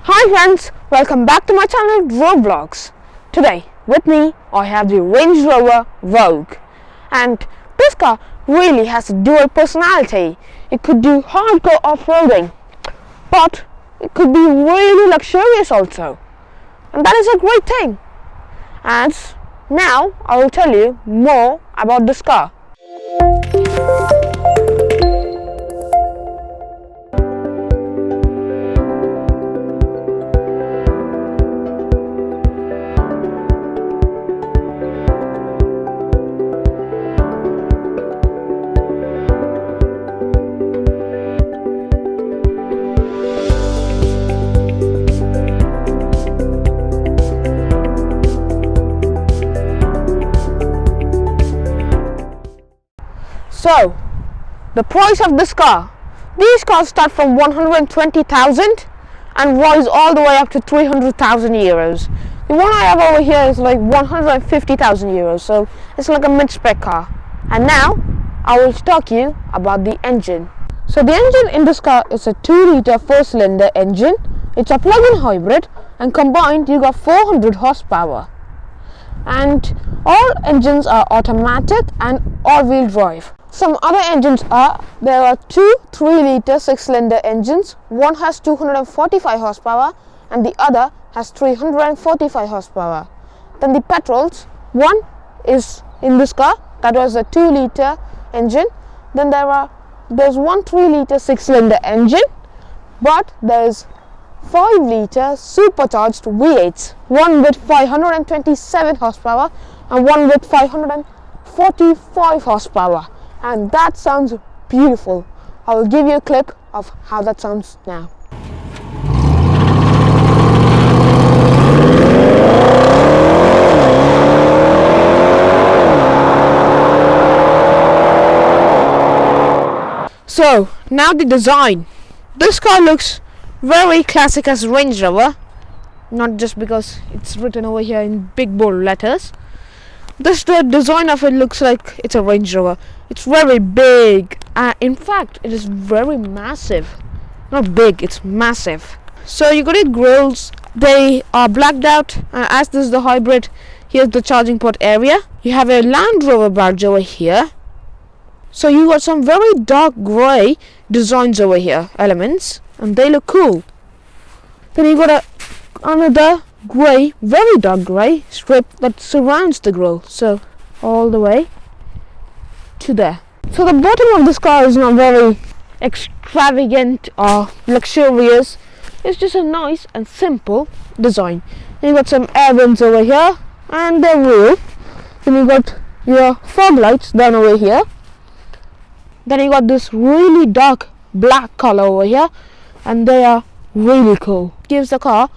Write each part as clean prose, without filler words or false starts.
Hi friends, welcome back to my channel Rover Vlogs. Today with me I have the Range Rover Vogue, and this car really has a dual personality. It could do hardcore off-roading, but it could be really luxurious also, and that is a great thing. And now I will tell you more about this car. So, the price of this car. These cars start from 120,000 and rise all the way up to 300,000 euros. The one I have over here is like 150,000 euros, so it's like a mid-spec car. And now, I will talk you about the engine. So the engine in this car is a 2-liter 4-cylinder engine. It's a plug-in hybrid, and combined you got 400 horsepower. And all engines are automatic and all-wheel drive. Some other engines there are two 3-liter 6-cylinder engines. One has 245 horsepower and the other has 345 horsepower. Then the petrols, one is in this car, that was a 2-liter engine. Then there's one 3-liter 6-cylinder engine, but there's 5-liter supercharged V8s, one with 527 horsepower and one with 545 horsepower. And that sounds beautiful. I will give you a clip of how that sounds now. So now the design. This car looks very classic as Range Rover, not just because it's written over here in big bold letters. The design of it looks like it's a Range Rover. It's very big. In fact, it is very massive. Not big, it's massive. So you got your grills. They are blacked out. As this is the hybrid, here's the charging port area. You have a Land Rover badge over here. So you got some very dark grey designs over here, elements, and they look cool. Then you got another grey, very dark grey strip that surrounds the grille, so all the way to there. So the bottom of this car is not very extravagant or luxurious. It's just a nice and simple design. Then you got some air vents over here and the roof. Then you got your fog lights down over here. Then you got this really dark black color over here, and they are really cool. Gives the car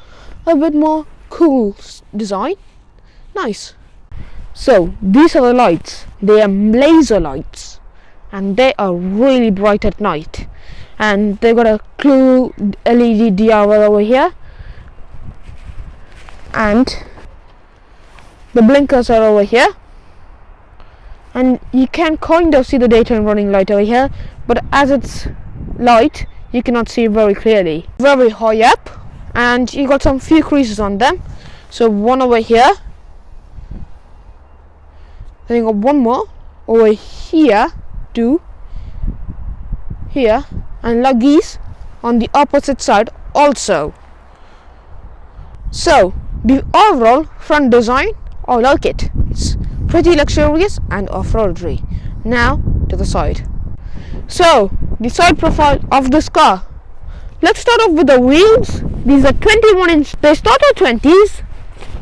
a bit more cool design. Nice. So these are the lights. They are laser lights, and they are really bright at night. And they got a Clue LED DRL over here, and the blinkers are over here. And you can kind of see the daytime running light over here, but as it's light, you cannot see it very clearly. Very high up, and you got some few creases on them. So one over here, then you got one more over here, two here, and luggies on the opposite side also. So the overall front design, I like it. It's pretty luxurious and off-roadery. Now to the side. So the side profile of this car. Let's start off with the wheels. These are 21 inch. They start at 20s,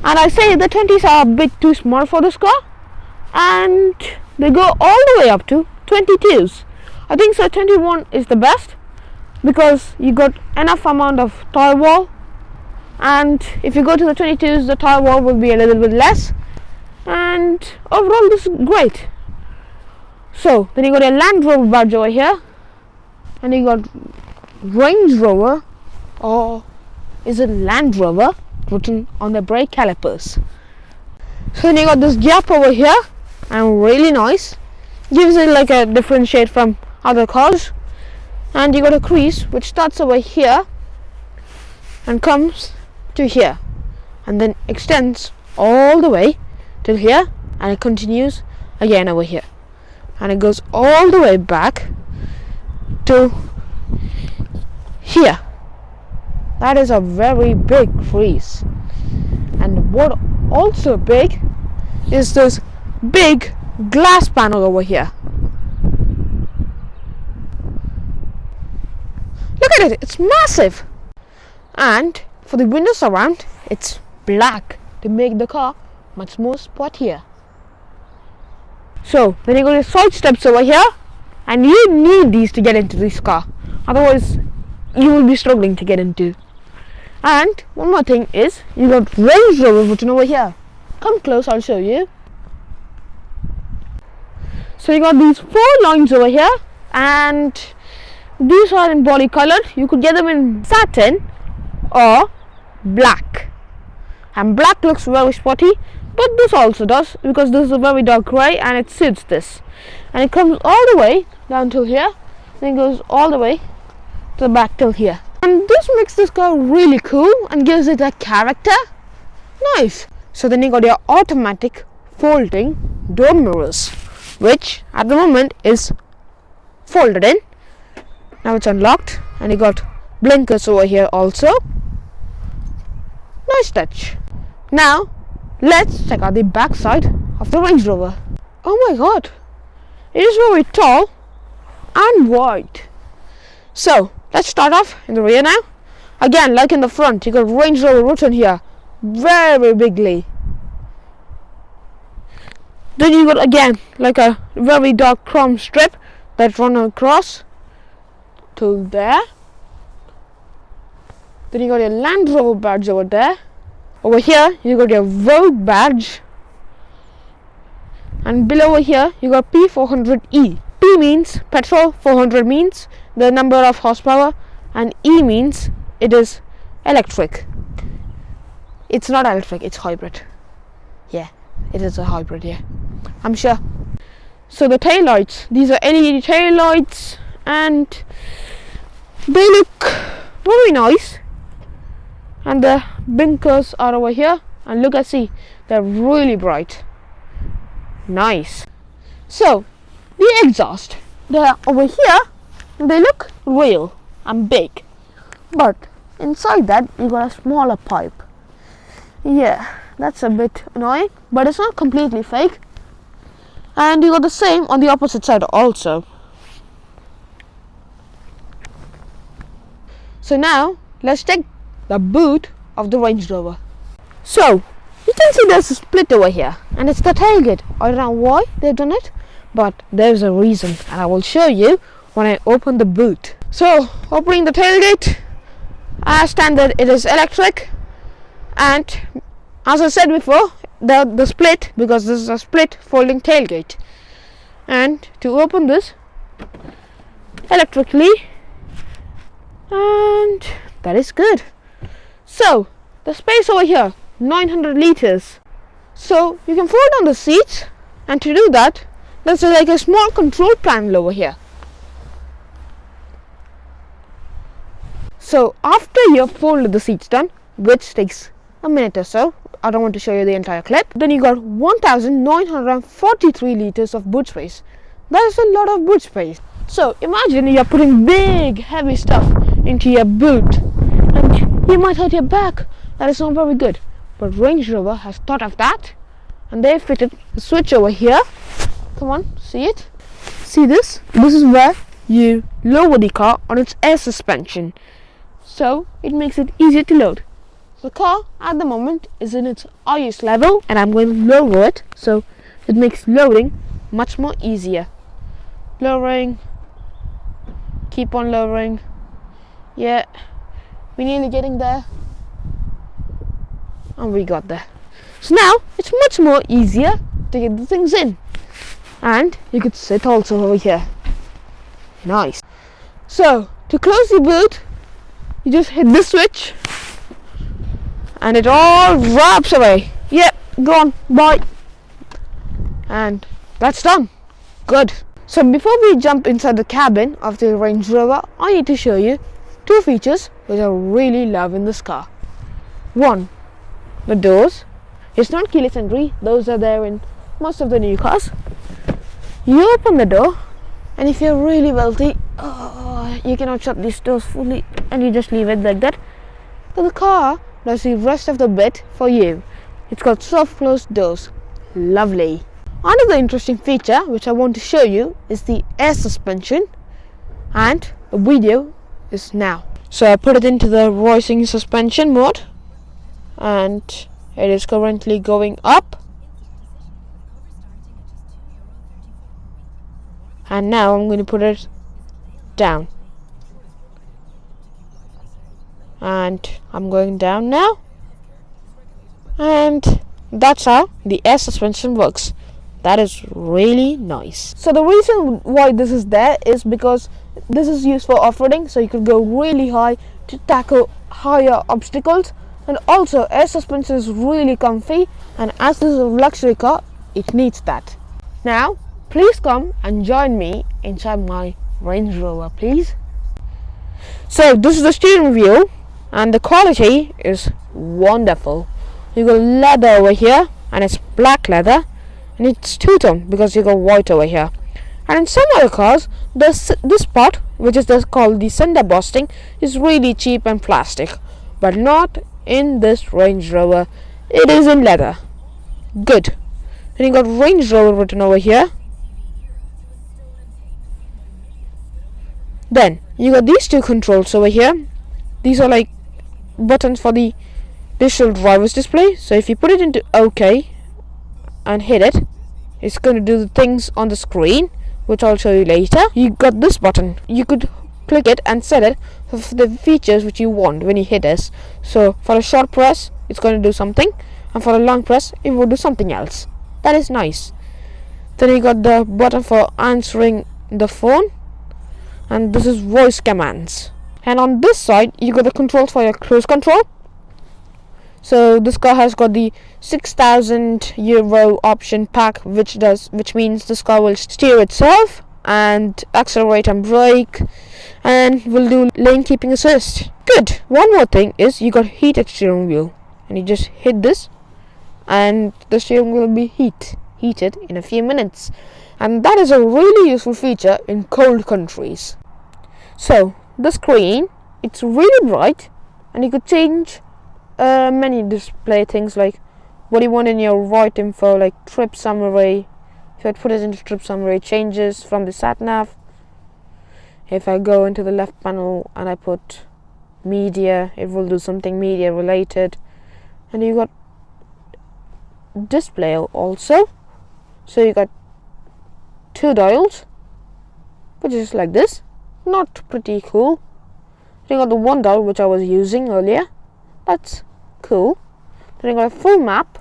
and I say the 20s are a bit too small for this car, and they go all the way up to 22s. I think so 21 is the best because you got enough amount of tire wall, and if you go to the 22s, the tire wall will be a little bit less. And overall this is great. So then you got a Land Rover badge over here, and you got Range Rover, or is it Land Rover, written on the brake calipers. So then you got this gap over here, and really nice, gives it like a different shade from other cars. And you got a crease which starts over here and comes to here and then extends all the way till here, and it continues again over here, and it goes all the way back to here. That is a very big crease. And what also big is this big glass panel over here. Look at it, it's massive. And for the windows around, it's black to make the car much more sportier. So then you got your side steps over here, and you need these to get into this car, otherwise you will be struggling to get into. And one more thing is, you got Range Rover written over here. Come close, I'll show you. So you got these 4 lines over here, and these are in body colored. You could get them in satin or black, and black looks very sporty, but this also does, because this is a very dark grey and it suits this. And it comes all the way down till here, then it goes all the way to the back till here. And this makes this car really cool and gives it a character. Nice. So then you got your automatic folding door mirrors, which at the moment is folded in. Now it's unlocked, and you got blinkers over here also. Nice touch. Now let's check out the back side of the Range Rover. Oh my god, it is very tall and wide. So let's start off in the rear now. Again, like in the front, you got Range Rover written here very bigly. Then you got again like a very dark chrome strip that run across till there. Then you got your Land Rover badge over there. Over here you got your Vogue badge, and below over here you got P400e. P means petrol, 400 means the number of horsepower, and E means it is electric. It's not electric, it's hybrid. Yeah, it is a hybrid, yeah, I'm sure. So the tail lights, these are LED tail lights, and they look very nice. And the blinkers are over here, and look, see, they're really bright. Nice. So the exhaust, they're over here, and they look real and big, but inside that you got a smaller pipe. Yeah, that's a bit annoying, but it's not completely fake. And you got the same on the opposite side also. So now let's check the boot of the Range Rover. So you can see there's a split over here, and it's the tailgate. I don't know why they've done it, but there's a reason, and I will show you when I open the boot. So opening the tailgate, as standard it is electric, and as I said before, the split, because this is a split folding tailgate. And to open this electrically, and that is good. So the space over here, 900 liters. So you can fold down the seats, and to do that, there's like a small control panel over here. So after you've folded the seats done, which takes a minute or so, I don't want to show you the entire clip, then you got 1943 liters of boot space. That is a lot of boot space. So imagine you're putting big heavy stuff into your boot, and you might hurt your back. That is not very good. But Range Rover has thought of that, and they fitted the switch over here. Come on, see it? See this? This is where you lower the car on its air suspension, so it makes it easier to load. The car at the moment is in its highest level, and I'm going to lower it, so it makes loading much more easier. Lowering, keep on lowering. Yeah, we're nearly getting there, and we got there. So now it's much more easier to get the things in, and you could sit also over here. Nice. So to close the boot, you just hit this switch, and it all wraps away. Yep, gone, bye. And that's done. Good. So before we jump inside the cabin of the Range Rover, I need to show you two features which I really love in this car. One, the doors. It's not keyless entry, those are there in most of the new cars. You open the door, and if you're really wealthy, you cannot shut these doors fully and you just leave it like that. So the car does the rest of the bit for you. It's got soft closed doors. Lovely. Another interesting feature which I want to show you is the air suspension, and the video is now. So I put it into the racing suspension mode and it is currently going up, and now I'm going to put it down, and I'm going down now, and that's how the air suspension works. That is really nice. So the reason why this is there is because this is used for off-roading, so you could go really high to tackle higher obstacles. And also air suspension is really comfy, and as this is a luxury car, it needs that. Now please come and join me inside my Range Rover, please. So this is the steering wheel, and the quality is wonderful. You got leather over here, and it's black leather, and it's two-tone because you got white over here. And in some other cars, this part, which is called the cinder bossing, is really cheap and plastic, but not in this Range Rover. It is in leather. Good. And you got Range Rover written over here. Then you got these two controls over here. These are like buttons for the digital driver's display. So if you put it into OK and hit it, it's going to do the things on the screen, which I'll show you later. You got this button. You could click it and set it for the features which you want when you hit this. So for a short press, it's going to do something, and for a long press, it will do something else. That is nice. Then you got the button for answering the phone, and this is voice commands. And on this side, you got the controls for your cruise control. So this car has got the 6,000 euro option pack, which means this car will steer itself and accelerate and brake, and will do lane keeping assist. Good. One more thing is you got heated steering wheel, and you just hit this and the steering wheel will be heated in a few minutes, and that is a really useful feature in cold countries. So the screen, it's really bright, and you could change many display things like what you want in your right info, like trip summary. If I put it into trip summary, it changes from the sat nav. If I go into the left panel and I put media, it will do something media related. And you got display also. So you got two dials, which is like this. Not pretty cool. Then you got the one dial which I was using earlier. That's cool. Then you got a full map,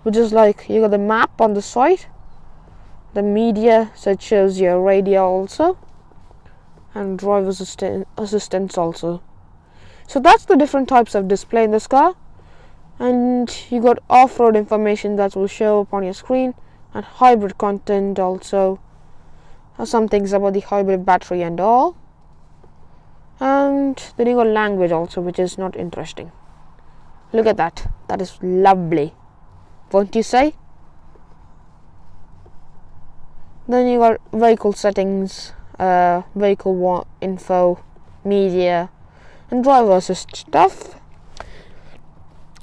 which is like you got the map on the side, the media, so it shows your radio also, and driver assistance also. So that's the different types of display in this car. And you got off-road information that will show up on your screen, and hybrid content also, some things about the hybrid battery and all. And then you got language also, which is not interesting. Look at that. That is lovely, won't you say? Then you got vehicle settings, vehicle info, media, and driver assist stuff.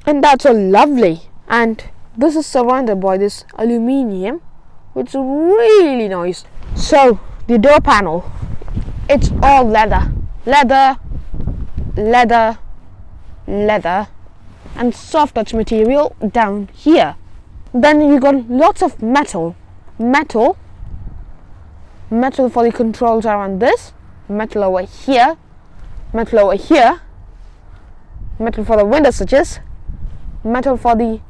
And that's all lovely. And this is surrounded by this aluminium, which is really nice. So the door panel, it's all leather, and soft touch material down here. Then you got lots of metal for the controls around this, metal over here, metal for the window switches, metal for the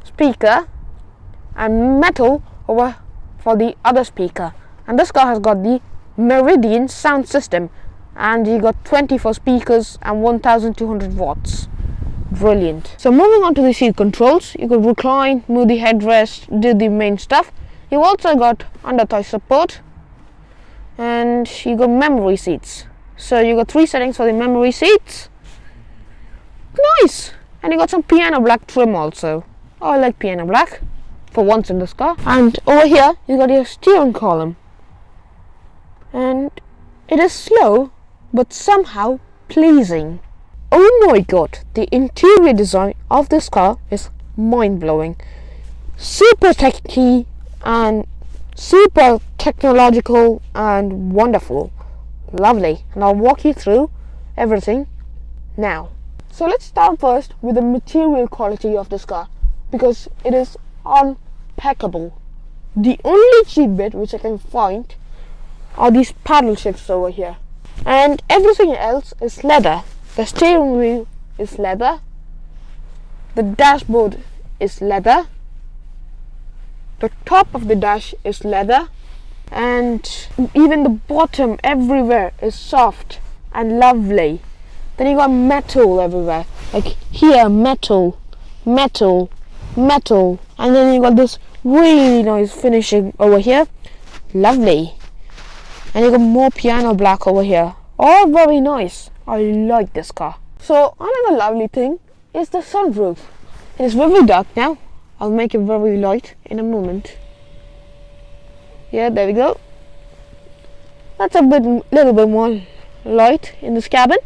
speaker, and metal over for the other speaker. And this car has got the Meridian sound system, and you got 24 speakers and 1200 watts. Brilliant. So moving on to the seat controls, you could recline, move the headrest, do the main stuff. You also got under thigh support, and you got memory seats. So you got 3 settings for the memory seats. Nice. And you got some piano black trim also. I like piano black for once in this car. And over here you got your steering column. And it is slow but somehow pleasing. Oh my god, the interior design of this car is mind-blowing. Super techy and super technological and wonderful. Lovely. And I'll walk you through everything now. So let's start first with the material quality of this car, because it is impeccable. The only cheap bit which I can find are these paddle shifts over here, and everything else is leather. The steering wheel is leather, the dashboard is leather, the top of the dash is leather, and even the bottom everywhere is soft and lovely. Then you got metal everywhere, like here metal, metal, metal, and then you got this really nice finishing over here, lovely. And you got more piano black over here, all very nice. I like this car. So another lovely thing is the sunroof. It is very dark now. I'll make it very light in a moment. Yeah, there we go. That's little bit more light in this cabin.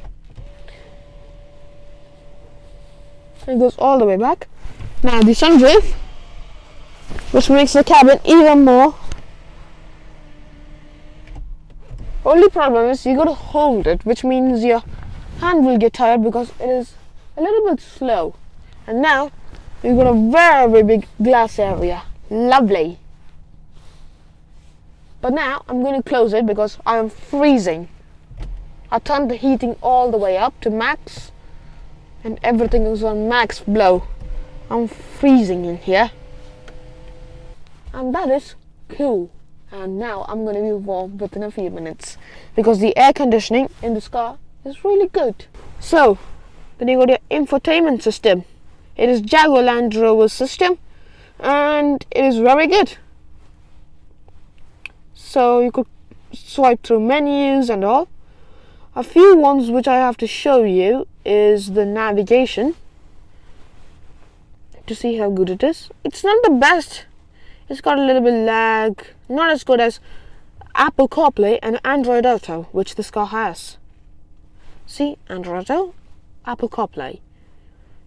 It goes all the way back. Now the sunroof, which makes the cabin even more. Only problem is you gotta hold it, which means your hand will get tired because it is a little bit slow. And now you got a very big glass area. Lovely. But now I'm going to close it because I am freezing. I turned the heating all the way up to max and everything is on max blow. I'm freezing in here. And that is cool. And now I'm going to be warm within a few minutes because the air conditioning in this car is really good. So then you got your infotainment system. It is Jaguar Land Rover system and it is very good. So you could swipe through menus and all. A few ones which I have to show you is the navigation to see how good it is. It's not the best. It's got a little bit lag, not as good as Apple CarPlay and Android Auto, which this car has. See, Android Auto, Apple CarPlay.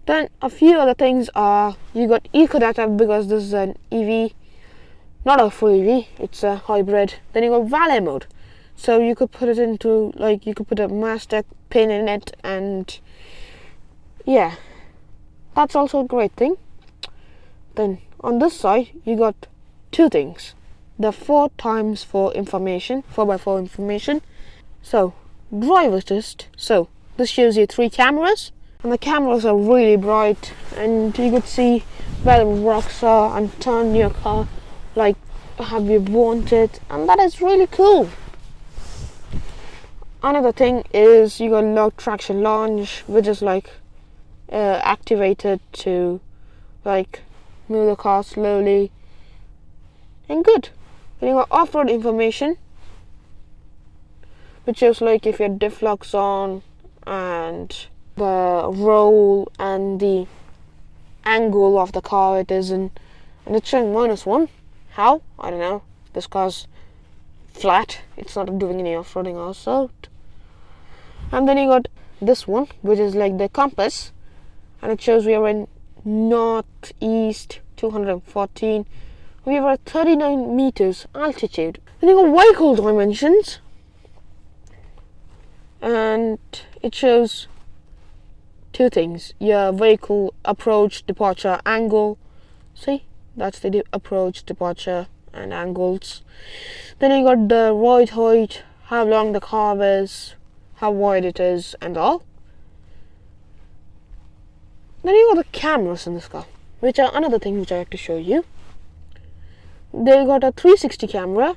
Then a few other things are, you got Eco Data because this is an EV, not a full EV, it's a hybrid. Then you got Valet mode, so you could put it into, like, you could put a Mazda pin in it, and yeah, that's also a great thing. Then on this side you got 2 things, the 4x4 information, 4x4 information. So driver assist, so this shows you 3 cameras, and the cameras are really bright and you could see where the rocks are and turn your car like how you want it, and that is really cool. Another thing is you got low traction launch, which is like activated to like move the car slowly and good. Then you got off-road information, which shows like if your diff lock's on and the roll and the angle of the car it is in, and it's showing -1. How? I don't know. This car's flat. It's not doing any off-roading also. And then you got this one, which is like the compass, and it shows we are in northeast 214. We are at 39 meters altitude. Then you got vehicle dimensions, and it shows 2 things: your vehicle approach, departure, angle. See, that's the approach, departure, and angles. Then you got the ride height, how long the car is, how wide it is, and all. Then you got the cameras in this car, which are another thing which I have to show you. They got a 360 camera,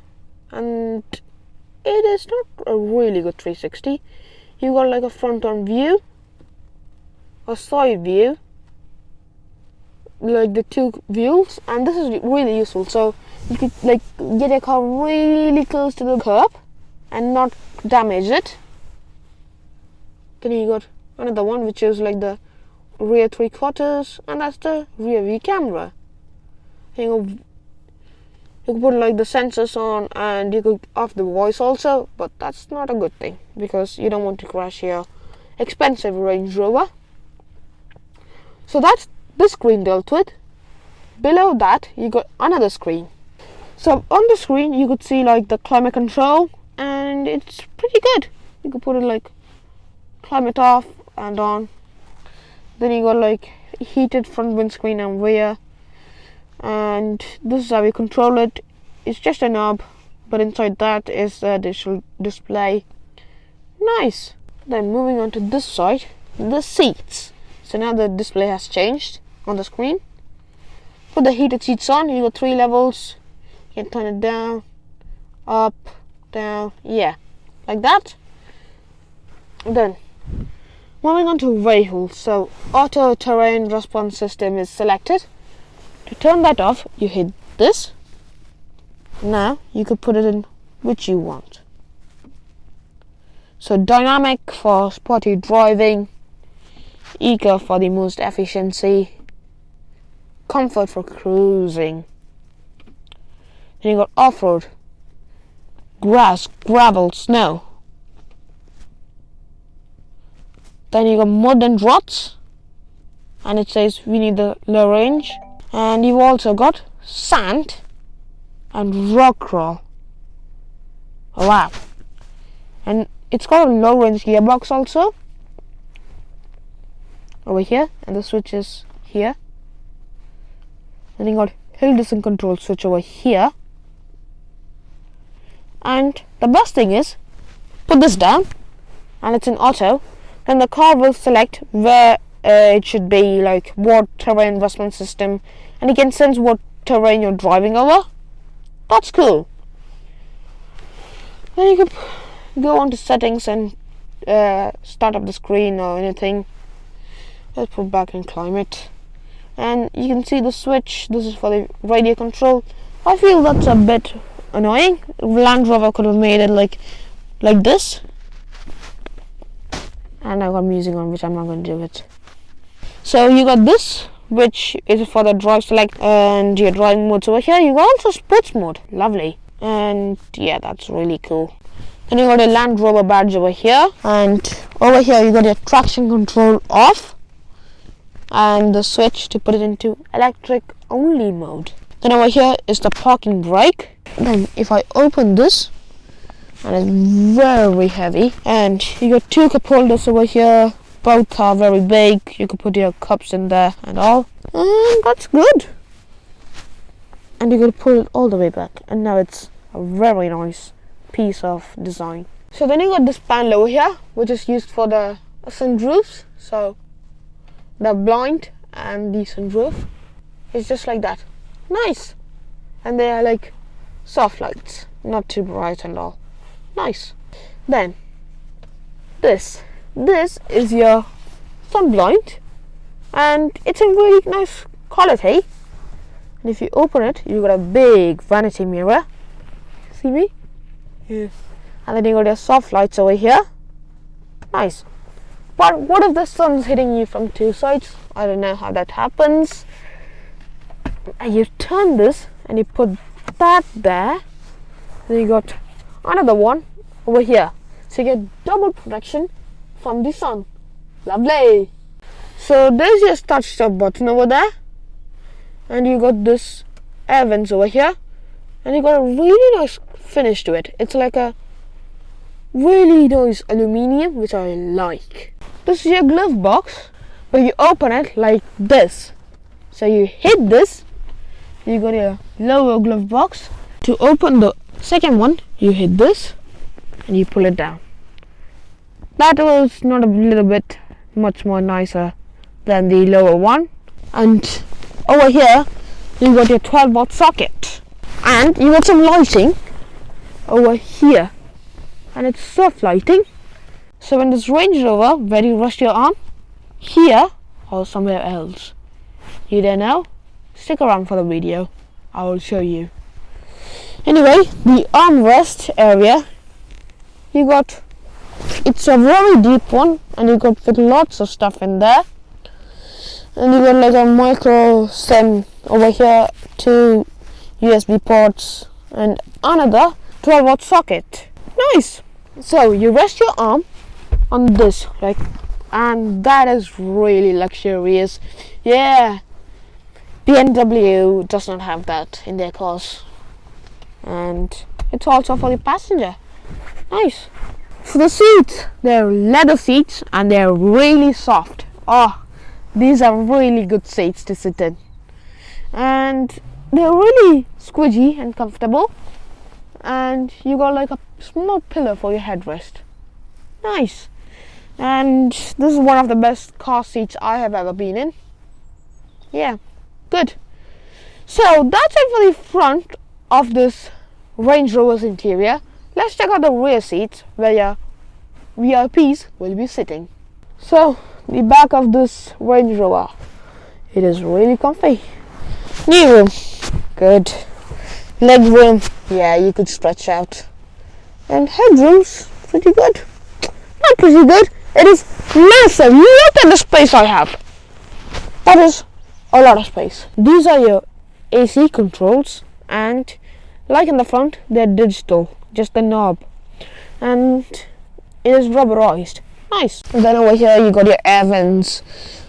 and it is not a really good 360. You got like a front-on view, a side view, like the 2 views, and this is really useful. So you could like get your car really close to the curb and not damage it. Then you got another one which is like the rear 3/4, and that's the rear view camera. You could put like the sensors on, and you could off the voice also, but that's not a good thing because you don't want to crash your expensive Range Rover. So that's this screen dealt with. Below that you got another screen. So on the screen you could see like the climate control, and it's pretty good. You could put it like climate off and on. Then you got like heated front windscreen and rear, and this is how you control it. It's just a knob, but inside that is the digital display. Nice. Then moving on to this side, the seats. So now the display has changed on the screen. Put the heated seats on. You got 3 levels. You can turn it down, up, down, yeah, like that. Then moving on to vehicles. So auto terrain response system is selected. To turn that off, you hit this. Now you could put it in which you want. So dynamic for sporty driving, eco for the most efficiency, comfort for cruising. Then you got off-road, grass, gravel, snow. Then you got mud and ruts, and it says we need the low range. And you've also got sand and rock crawl. Oh, wow. And it's got a low range gearbox also over here, and the switch is here. And you got hill descent control switch over here. And the best thing is, put this down and it's in auto, then the car will select where it should be, like what terrain response system, and you can sense what terrain you're driving over. That's cool. Then you can go on to settings and start up the screen or anything. Let's put back in climate, and you can see the switch. This is for the radio control. I feel that's a bit annoying. Land Rover could have made it like this. And I've got music on, which I'm not going to do it. So you got this, which is for the drive select and your driving modes over here. You got also sports mode, lovely, and yeah, that's really cool. Then you got a Land Rover badge over here, and over here you got your traction control off, and the switch to put it into electric only mode. Then over here is the parking brake. Then if I open this, and it's very heavy, and you got 2 cup holders over here. Both are very big. You can put your cups in there and all, and that's good. And you can pull it all the way back, and now it's a very nice piece of design. So then you got this panel over here, which is used for the sunroofs. So the blind and the sunroof is just like that. Nice. And they are like soft lights, not too bright and all. Nice. Then this is your sun blind, and it's in really nice quality. And if you open it, you got a big vanity mirror. See me? Yeah. And then you got your soft lights over here. Nice. But what if the sun's hitting you from 2 sides? I don't know how that happens. And you turn this and you put that there. Then you got another one over here. So you get double protection from the sun. Lovely. So there's your start stop button over there. And you got this air vents over here. And you got a really nice finish to it. It's like a really nice aluminium, which I like. This is your glove box, but you open it like this. So you hit this, you got your lower glove box. To open the second one, you hit this and you pull it down. That was not a little bit much more nicer than the lower one. And over here you got your 12-volt socket, and you got some lighting over here, and it's soft lighting. So when this Range Rover, where you rest your arm, here or somewhere else, you don't know, stick around for the video, I will show you. Anyway, the armrest area, you got it's a very deep one, and you could fit lots of stuff in there. And you got like a micro SIM over here, 2 USB ports, and another 12-watt socket. Nice. So you rest your arm on this, like, and that is really luxurious. Yeah, BMW does not have that in their cars, and it's also for the passenger. Nice. For the seats, they're leather seats and they're really soft. Oh, these are really good seats to sit in, and they're really squidgy and comfortable. And you got like a small pillow for your headrest. Nice. And this is one of the best car seats I have ever been in. Yeah, good. So that's it for the front of this Range Rover's interior. Let's check out the rear seats where your VIPs will be sitting. So the back of this Range Rover, it is really comfy. Knee room, good. Leg room, yeah, you could stretch out. And headroom's pretty good. Not pretty good, it is massive. Look at the space I have. That is a lot of space. These are your AC controls, and like in the front, they're digital, just the knob, and it is rubberized. Nice. And then over here you got your air vents,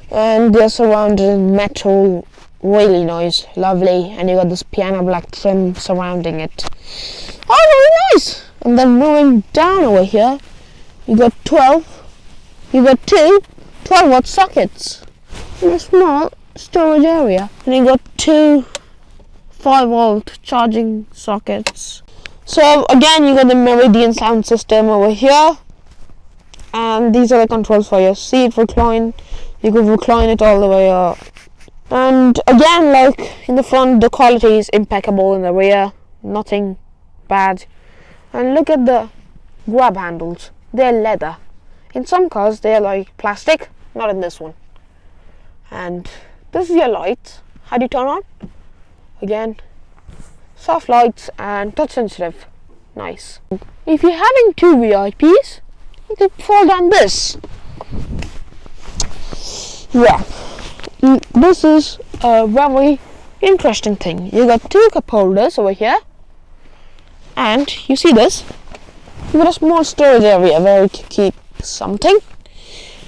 and they're surrounded in metal. Really nice, lovely, and you got this piano black trim surrounding it. Oh, very nice. And then moving down over here, you got two 12-watt sockets in a small storage area, and you got two 5-volt charging sockets. So again, you got the Meridian sound system over here, and these are the controls for your seat recline. You could recline it all the way up. And again, like in the front, the quality is impeccable. In the rear, nothing bad. And look at the grab handles, they're leather. In some cars they're like plastic, not in this one. And this is your lights. How do you turn on? Again, soft lights and touch sensitive. Nice. If you're having two VIPs, you can fold down this. Yeah, this is a very interesting thing. You got two cup holders over here, and you see this, you got a small storage area where you can keep something.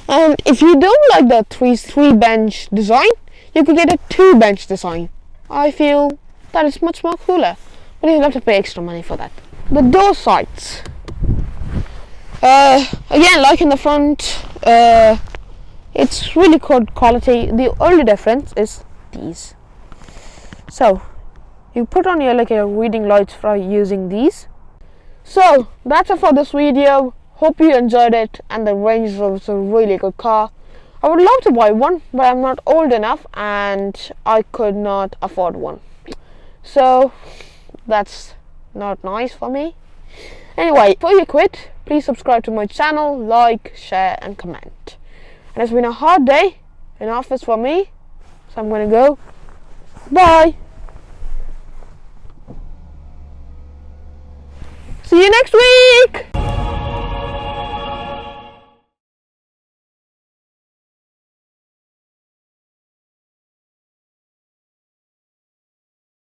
And if you don't like the three bench design, you could get a 2-bench design. I feel that is much more cooler, but you'll have to pay extra money for that. The door sides, again, like in the front, it's really good quality. The only difference is these. So you put on your reading lights for using these. So that's it for this video. Hope you enjoyed it, and the Range Rover is a really good car. I would love to buy one, but I'm not old enough and I could not afford one. So that's not nice for me. Anyway, before you quit, please subscribe to my channel, like, share and comment. And it's been a hard day in office for me, so I'm gonna go. Bye. See you next week.